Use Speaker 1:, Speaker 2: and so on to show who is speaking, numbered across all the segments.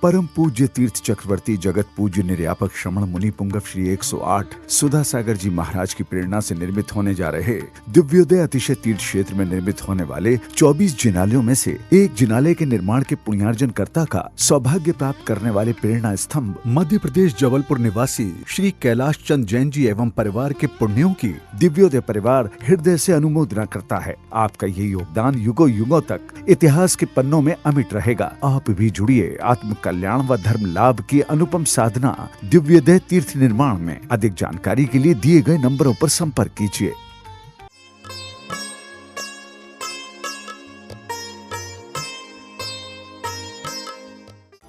Speaker 1: परम पूज्य तीर्थ चक्रवर्ती जगत पूज्य निर्यापक श्रमण मुनि पुंगव श्री 108 सुधा सागर जी महाराज की प्रेरणा से निर्मित होने जा रहे दिव्योदय अतिशय तीर्थ क्षेत्र में निर्मित होने वाले 24 जिनालयों में से एक जिनालय के निर्माण के पुण्यार्जन कर्ता का सौभाग्य प्राप्त करने वाले प्रेरणा स्तंभ मध्य प्रदेश जबलपुर निवासी श्री कैलाश चंद जैन जी एवं परिवार के पुण्यों की दिव्योदय परिवार हृदय से अनुमोदना करता है। आपका ये योगदान युगों युगों तक इतिहास के पन्नों में अमिट रहेगा। आप भी जुड़िए आत्म कल्याण व धर्म लाभ की अनुपम साधना दिव्योदय तीर्थ निर्माण में। अधिक जानकारी के लिए दिए गए नंबरों पर संपर्क कीजिए।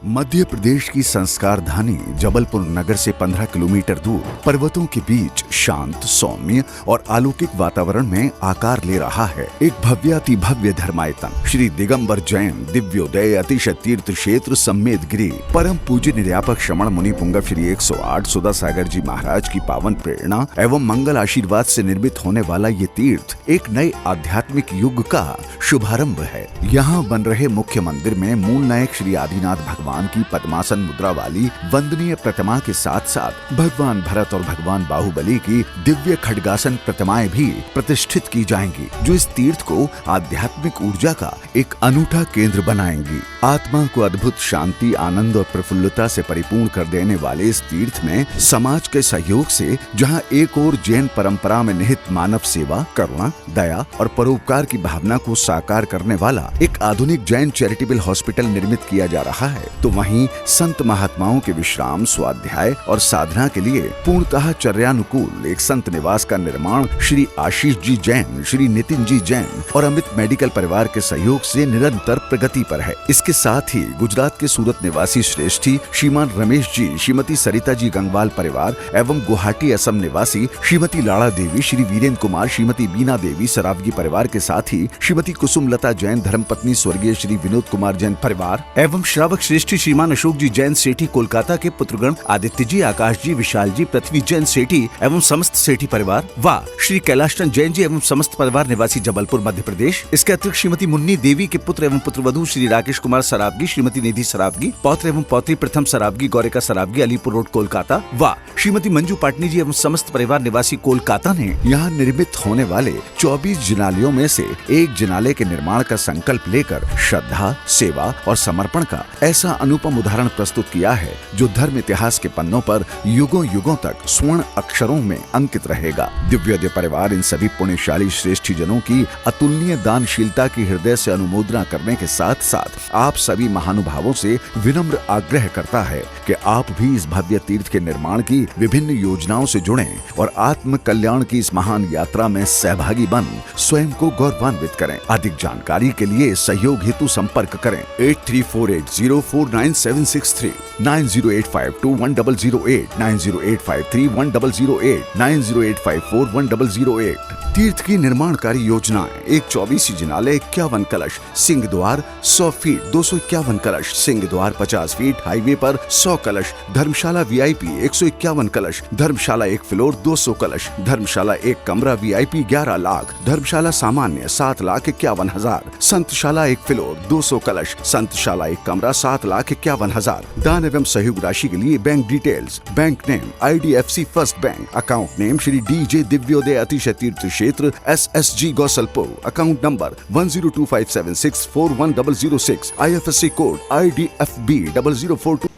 Speaker 1: मध्य प्रदेश की संस्कार धानी जबलपुर नगर से 15 किलोमीटर दूर पर्वतों के बीच शांत, सौम्य और अलौकिक वातावरण में आकार ले रहा है एक भव्याति भव्य धर्मायतन श्री दिगंबर जैन दिव्योदय अतिशय तीर्थ क्षेत्र सम्मेद गिरी परम पूज्य निर्यापक श्रमण मुनि पुंगव श्री 108 सुधा सागर जी महाराज की पावन प्रेरणा एवं मंगल आशीर्वाद से निर्मित होने वाला ये तीर्थ एक नए आध्यात्मिक युग का शुभारंभ है। यहाँ बन रहे मुख्य मंदिर में मूल नायक श्री आदिनाथ भगवान की पद्मासन मुद्रा वाली वंदनीय प्रतिमा के साथ साथ भगवान भरत और भगवान बाहुबली की दिव्य खड्गासन प्रतिमाएं भी प्रतिष्ठित की जाएंगी, जो इस तीर्थ को आध्यात्मिक ऊर्जा का एक अनूठा केंद्र बनाएंगी। आत्मा को अद्भुत शांति, आनंद और प्रफुल्लता से परिपूर्ण कर देने वाले इस तीर्थ में समाज के सहयोग से जहां एक ओर जैन परंपरा में निहित मानव सेवा, करुणा, दया और परोपकार की भावना को साकार करने वाला एक आधुनिक जैन चैरिटेबल हॉस्पिटल निर्मित किया जा रहा है, तो वहीं संत महात्माओं के विश्राम, स्वाध्याय और साधना के लिए पूर्णतः चर्यानुकूल एक संत निवास का निर्माण श्री आशीष जी जैन, श्री नितिन जी जैन और अमित मेडिकल परिवार के सहयोग से निरंतर प्रगति पर है। इसके साथ ही गुजरात के सूरत निवासी श्रेष्ठी श्रीमान रमेश जी, श्रीमती सरिता जी गंगवाल परिवार एवं गुवाहाटी असम निवासी श्रीमती लाड़ा देवी, श्री वीरेंद्र कुमार, श्रीमती बीना देवी सरावगी परिवार के साथ ही श्रीमती कुसुमलता जैन धर्मपत्नी स्वर्गीय श्री विनोद कुमार जैन परिवार एवं श्रावक श्रेष्ठी श्रीमान अशोक जी जैन सेठी कोलकाता के पुत्रगण आदित्य जी, आकाश जी, विशाल जी, पृथ्वी जैन सेठी एवं समस्त सेठी परिवार व श्री कैलाश चंद जैन जी एवं समस्त परिवार निवासी जबलपुर मध्य प्रदेश। इसके अतिरिक्त श्रीमती मुन्नी देवी के पुत्र एवं पुत्रवधू श्री राकेश कुमार सरावगी, श्रीमती निधि सरावगी, पौत्र एवं पौत्री प्रथम सरावगी, गौरिका सरावगी, अलीपुर रोड कोलकाता व श्रीमती मंजू पाटनी जी एवं समस्त परिवार निवासी कोलकाता ने यहाँ निर्मित होने वाले 24 जिनालयों में से एक जिनालय के निर्माण का संकल्प लेकर श्रद्धा, सेवा और समर्पण का ऐसा अनुपम उदाहरण प्रस्तुत किया है जो धर्म इतिहास के पन्नों पर युगों युगों तक स्वर्ण अक्षरों में अंकित रहेगा। दिव्योदय परिवार इन सभी पुण्यशाली श्रेष्ठी जनों की अतुलनीय दानशीलता की हृदय से अनुमोदना करने के साथ साथ आप सभी महानुभावों से विनम्र आग्रह करता है कि आप भी इस भव्य तीर्थ के निर्माण की विभिन्न योजनाओं से जुड़ें और आत्म कल्याण की इस महान यात्रा में सहभागी बन स्वयं को गौरवान्वित करें। अधिक जानकारी के लिए सहयोग हेतु संपर्क करें 8348049763, 9085210008, 9085310008, 9085410008। तीर्थ की निर्माण कार्य योजनाएं: एक 24 जिनालय, 51 कलश, सिंह द्वार 100 फीट, 251 कलश, सिंह द्वार 50 फीट, हाईवे पर 100 कलश, धर्मशाला VIP 151 कलश, धर्मशाला 1 फ्लोर 200 कलश, धर्मशाला 1 कमरा VIP 11 लाख, धर्मशाला सामान्य 7,51,000, संतशाला 1 फ्लोर 200 कलश, संतशाला 1 कमरा 7,51,000। दान एवं सहयोग राशि के लिए bank details: bank name IDFC first bank, account name Shri DJ Divyoday Atishay Tirth Kshetra SSG Gausalpur, account number 1025576410006, IFSC code IDFB 0042।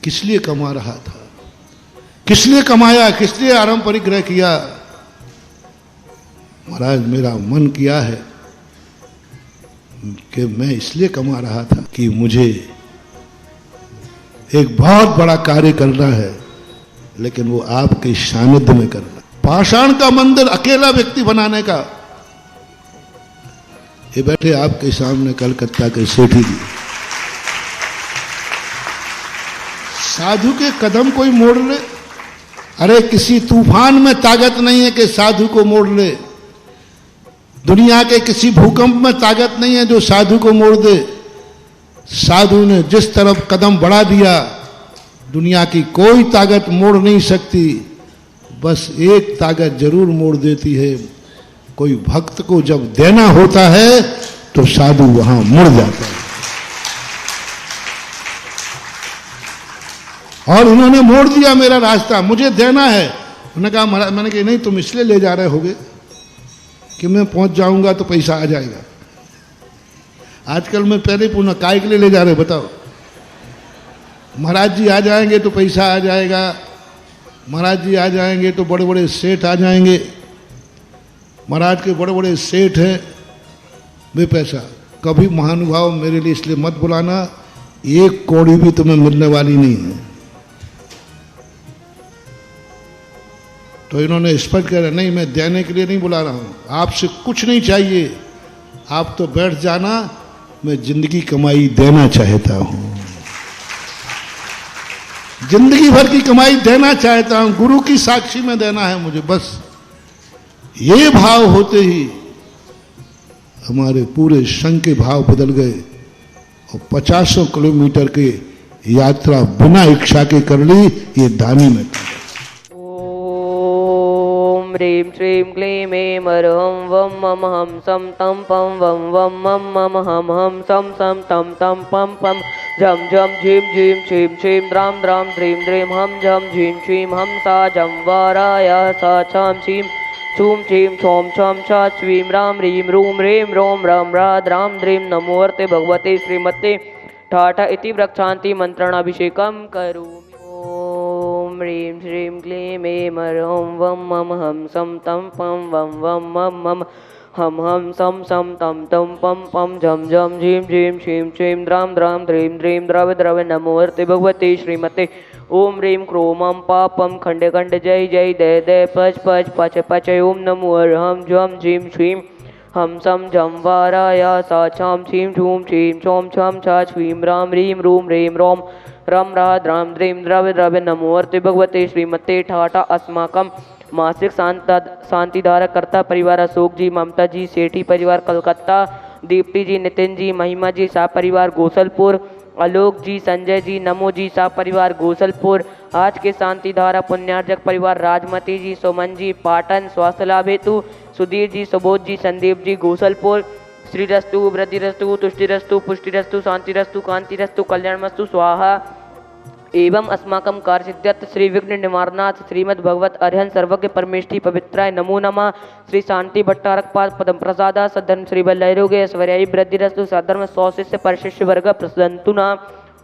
Speaker 2: किस लिए कमा रहा था, किस लिए कमाया, किस लिए आराम परिग्रह किया? महाराज, मेरा मन किया है कि मैं इसलिए कमा रहा था कि मुझे एक बहुत बड़ा कार्य करना है, लेकिन वो आपके सानिध्य में करना। पाषाण का मंदिर अकेला व्यक्ति बनाने का, ये बैठे आपके सामने कलकत्ता के सेठी जी, साधु के कदम कोई मोड़ ले। अरे किसी तूफान में ताकत नहीं है कि साधु को मोड़ ले, दुनिया के किसी भूकंप में ताकत नहीं है जो साधु को मोड़ दे। साधु ने जिस तरफ कदम बढ़ा दिया, दुनिया की कोई ताकत मोड़ नहीं सकती। बस एक ताकत जरूर मोड़ देती है, कोई भक्त को जब देना होता है तो साधु वहां मुड़ जाता है। और इन्होंने मोड़ दिया मेरा रास्ता, मुझे देना है। उन्होंने कहा महाराज, मैंने कहा नहीं, तुम इसलिए ले जा रहे होगे कि मैं पहुंच जाऊंगा तो पैसा आ जाएगा। आजकल मैं पहले पूछना काय के लिए ले जा रहे हो बताओ? महाराज जी आ जाएंगे तो पैसा आ जाएगा, महाराज जी आ जाएंगे तो बड़े बड़े सेठ आ जाएंगे, महाराज के बड़े बड़े सेठ हैं, वे पैसा। कभी महानुभाव मेरे लिए इसलिए मत बुलाना, एक कौड़ी भी तुम्हें मिलने वाली नहीं है। तो इन्होंने स्पष्ट कहा नहीं, मैं देने के लिए नहीं बुला रहा हूं, आपसे कुछ नहीं चाहिए, आप तो बैठ जाना, मैं जिंदगी कमाई देना चाहता हूं, जिंदगी भर की कमाई देना चाहता हूं, गुरु की साक्षी में देना है मुझे। बस ये भाव होते ही हमारे पूरे संघ के भाव बदल गए और 50 किलोमीटर की यात्रा बिना इच्छा के कर ली। ये दानी में
Speaker 3: ह्रीं श्रीं क्लीं ऐं ह्रं वं मम हम सम तम पम वं वं मम मम हम सम सम तम तम पम पम झम झम झीं झीं छीं छीं द्रां द्रां द्रीं द्रीं हम झम झीं छीं हम सा झं वाराय सा छां छीं छूं छीं छौं छम छा श्रीं राम ह्रीं रूं ह्रीं रों रं रा द्रां द्रीं नमोऽर्ते भगवते श्रीमते ठाठ इति वृक्षान्ति मंत्रणाभिषेकं करोमि। ॐ ह्रीं श्रीं क्लीं ऐं ह्रं वं मम हम सम तम पम वं वं मम मम हम सम सम तम तम पम पम झम झम झीं झीं छीं छीं द्रां द्रां द्रीं द्रीं द्रव द्रव नमोऽर्ते भगवते श्रीमते। ओम ह्रीं क्रोमं पापम खंडे खंड जय जय दय दय पच पच पच पच ओम नमो हम झम झीं छीं हम सम झम वाराय सा छां छीं छूं छीं छौं छम छा छीं राम ह्रीं रूं ह्रीं रों रम रा द्रां द्रीं द्रव द्रव नमोऽर्ते भगवते श्रीमते ठाठा अस्माकं मासिक शांतिधारा कर्ता परिवार अशोक जी, ममता जी, सेठी परिवार कलकत्ता, दीप्ति जी, नितिन जी, महिमा जी सा परिवार गोसलपुर, आलोक जी, संजय जी, नमो जी सा परिवार गोसलपुर, आज के शांतिधारा पुण्यार्जक परिवार राजमती जी, सुमन जी, पाटन, स्वास्थ्य लाभ हेतु सुधीर जी, सुबोध जी, संदीप जी गोसलपुर, श्रीरस्तु वृद्धिरस्तु तुष्टिरस्तु पुष्टिरस्तु शांतिरस्तु कांतिरस्तु कल्याणमस्तु स्वाहा। एवं अस्माकं कार्यसिद्ध्यर्थ श्री विघ्न निवारणार्थ श्रीमद् भगवत अरिहंत सर्वज्ञ परमेष्ठी पवित्राय नमो नमः। श्री शांति भट्टारकपाद पदम प्रसाद सद्धर्म श्री बल्लैरोगे ऐश्वर्यायी वृद्धिरस्तु सद्धर्म 100 शिष्य परिशिष्य वर्ग प्रसदंतु न।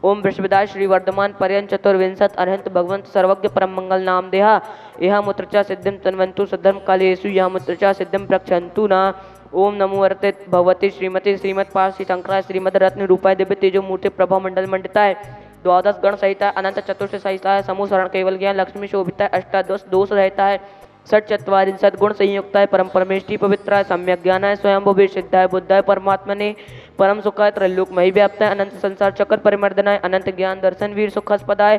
Speaker 3: ओम वृषभदाय श्री वर्धमान पर्यंत चतुर्विंशत अरिहंत भगवंत सर्वज्ञ परम मंगल नाम देहा यह मुत्रचा सिद्धिम तन्वंतु सद्धर्म कालेषु यह मुत्रचा सिद्धिम प्रक्षन्तु न। ओम नमो अर्ते भगवती श्रीमती श्रीमद पार्षी शंकराय श्रीमद रत्न रूपाय दिव्य तेजो मूर्ति प्रभा मंडल मंडिताय द्वादश गण सहिता अनंत चतुर्थ सहिता है समूह शरण केवल ज्ञान लक्ष्मी शोभिता है अष्टादश दोष रहता है षट चत्वारिंशत् गुण संयुक्ता है परम परमेष्टि पवित्राय सम्यक ज्ञान है स्वयं भुवि सिद्धाय बुद्धाय परमात्मने परम सुखाय त्रैलोक मही व्याप्त है अनंत संसार चक्र परिमर्दनाय अनंत ज्ञान दर्शन वीर सुखस्पदाय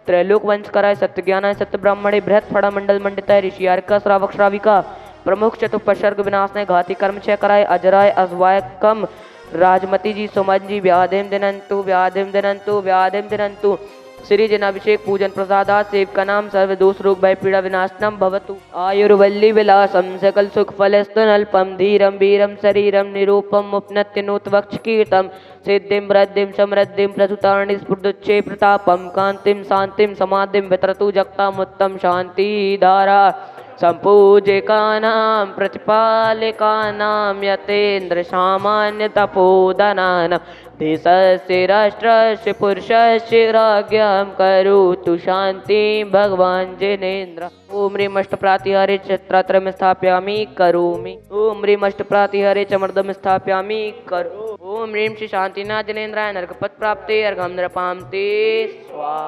Speaker 3: त्रैलोक वंश कराय सत्य ज्ञानाय सत्य ब्राह्मणे बृहत् फड़ा मंडल मंडिताय ऋषियारिका श्रावक श्राविका प्रमुख चतुपसर्ग विनाशने घाती कर्म क्षय कराय अजराय अजवाय कम राजमती जी सुमन जी व्याधिम दिनंतु व्याधिम दिनंतु व्याधिम दिनंतु श्री जनाभिषेक पूजन प्रसादा सेव का नाम सर्व दोष रोग भय पीड़ा विनाशनम भवतु आयुर्वल्ली विलासम सकल सुख फलस्तनल्पम धीरम वीरम शरीरम निरूपम उपनत्य नोत्वक्ष कीर्तम सिद्धिम वृद्धिम समृद्धिम प्रसुतारणि स्फुर्दुच्चे प्रतापम कांतिम शांतिम समाधिम वितरतु जगतामुत्तम शांति धारा संपूजिकानां प्रतिपालिकानां यतेन्द्र सामान्य तपोधनानां देशस्य राष्ट्रस्य पुरुषस्य राज्ञां करोतु शांति भगवान् जिनेन्द्र। ओम ह्रीं अष्टप्रातिहारे चित्रात्रयं स्थापयामि करोमि ओम ह्रीं अष्टप्रातिहारे चमर्दं स्थापयामि करो ओम ह्रीं श्री शांतिनाथ जिनेन्द्राय नरकपथ प्राप्ते अर्घं नृपां ते स्वाहा।